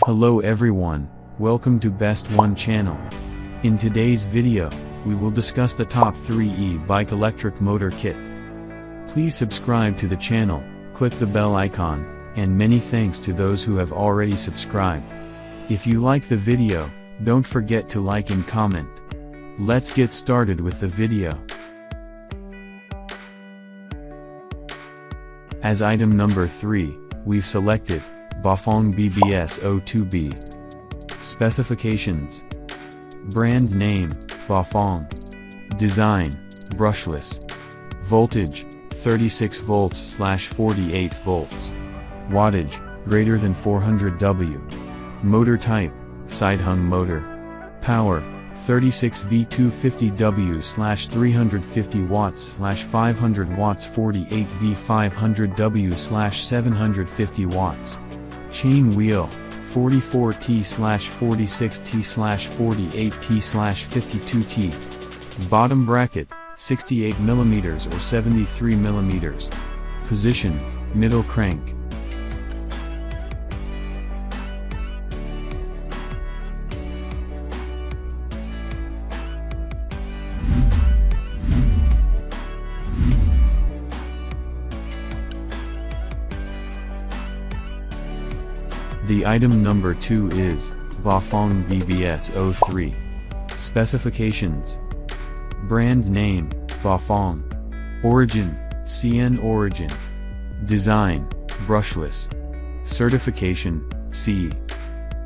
Hello everyone, welcome to Best One channel. In today's video, we will discuss the top 3 e-bike electric motor kit. Please subscribe to the channel, click the bell icon, and many thanks to those who have already subscribed. If you like the video, don't forget to like and comment. Let's get started with the video. As item number 3, we've selected Bafang BBS03 BBSHD. Specifications: brand name, Bafang. Design, brushless. Voltage, 36 volts/48 volts. Wattage, greater than 400 W. Motor type, side-hung motor. Power, 36 V 250 W/350 watts/500 watts, 48 V 500 W/750 watts. Chain wheel, 44T/46T/48T/52T. Bottom bracket, 68 mm or 73 mm. Position, middle crank. The item number 2 is Bafang BBS03. Specifications: brand name, Bafang. Origin, CN origin. Design, brushless. Certification, CE.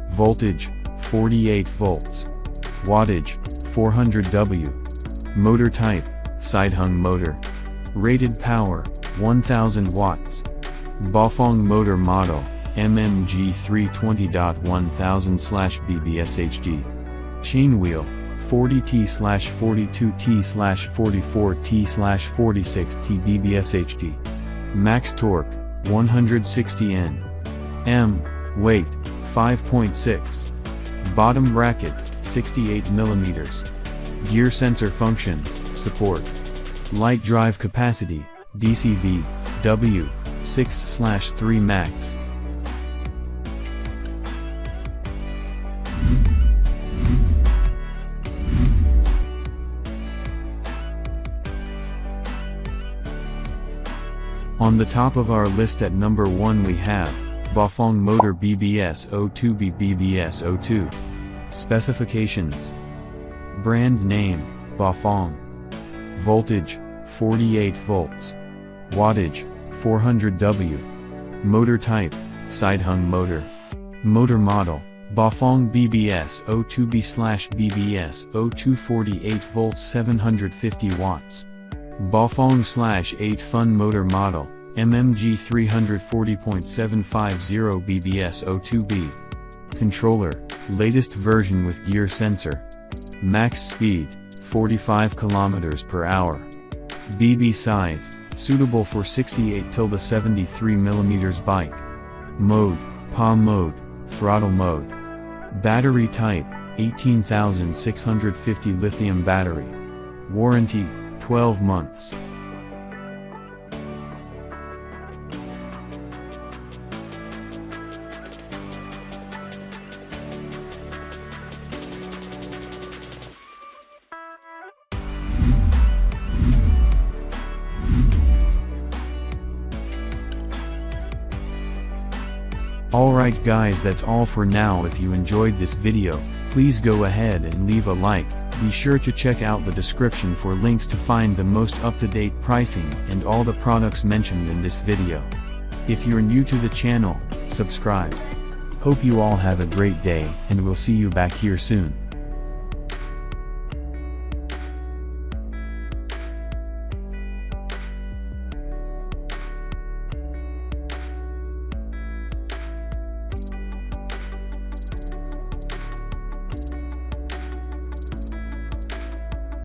Voltage, 48 volts. Wattage, 400 W. Motor type, side-hung motor. Rated power, 1000 watts. Bafang motor model, MMG 320.1000/BBSHD. Chain wheel, 40T/42T/44T/46T BBSHD. Max torque, 160 Nm. Weight, 5.6. Bottom bracket, 68 mm. Gear sensor function, support. Light drive capacity, DCV, W, 6/3 max. On the top of our list at number 1 we have Bafang Motor BBS03 BBS02. Specifications: brand name, Bafang. Voltage, 48 volts. Wattage, 400 W. Motor type, side-hung motor. Motor model, Bafang BBS03 BBSHD 48 volts 750 watts. Bafang/8 Fun motor model, MMG 340.750 BBS02B. Controller, latest version with gear sensor. Max speed, 45 km/h. BB size, suitable for 68-73 mm bike. Mode, PA mode, throttle mode. Battery type, 18,650 lithium battery. Warranty, 12 months. Alright guys, that's all for now. If you enjoyed this video, please go ahead and leave a like. Be sure to check out the description for links to find the most up-to-date pricing and all the products mentioned in this video. If you're new to the channel, subscribe. Hope you all have a great day, and we'll see you back here soon.